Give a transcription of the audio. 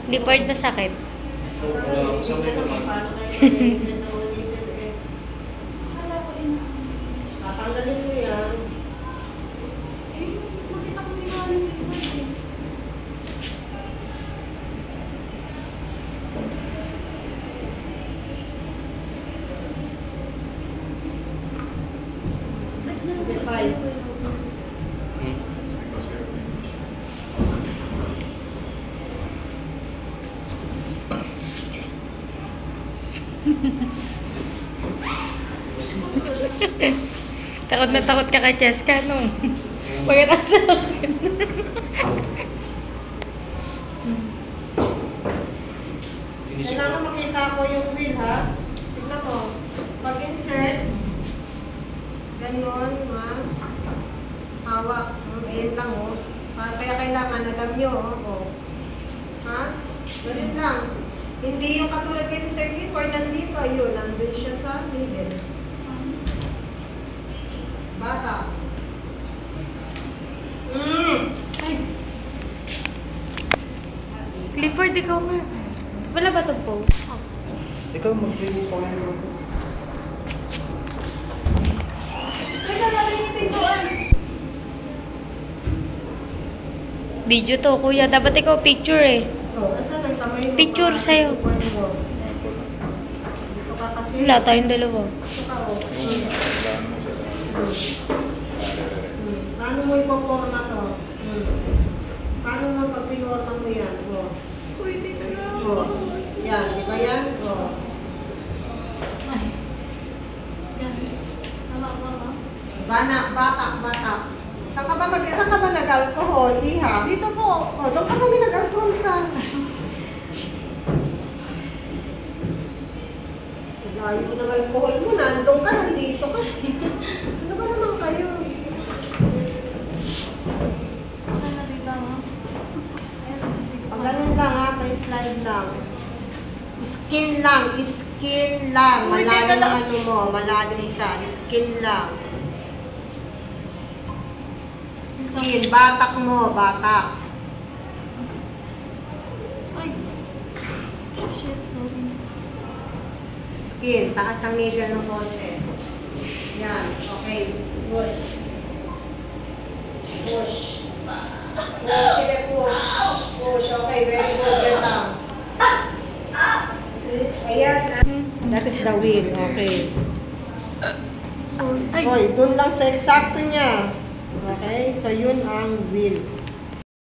Lipard masakit. So, sabay ko lang. Tatanggalin mo yan. Takot na takot ka kay Cheska, no? Pagkatapos sa akin. Kailangan makita ko yung wheel, ha? Tignan mo. Pag-insert, ganyan, ma'am. Hawak. Ayan lang, oh. Kaya kailangan, alam nyo, oh. Ha? Ganun lang. Hindi yung katulad kay Mr. Gifford, nandito, yun. Nandun siya sa middle. Bata. Ay. Clifford, ikaw nga. Wala ba itong pose? Oh. Ikaw mag-video ko lang naman. Kaya natin yung pintuan. Video to, kuya. Dapat ikaw picture eh. Oh, asan ang kamay mo? Picture sa'yo. Dito ka kasi. Wala tayong dalawa. Ito ka, oh. Paano mo ipoporma to? Paano mo pag pinorma mo yan? Oh. Uy, dito na. Oh. Yan, di ba yan? Oh. Ay. Yan. Tama, mama. Batak. Saan ka ba nag-alcohol, Iha? Dito po. Oh, doon pa sa may nag-alcohol ka. Layo mo ng alcohol mo, nandun ka, nandito ka. Ano ba naman kayo? Pag ganun lang ha, pa-slide lang. Skin lang. Malalim ang ano mo, malalim ka. Skin lang. Skin, batak mo, batak. Ay. Shit, sorry. Skin, taas ang needle ng konti. Yan, okay. Push. Sige, push, okay, very good. Yan lang. See? Ayan. That is the wheel, okay. Sorry. Ay. Hoy, dun lang sa eksakto niya. Okay, so yun ang wheel.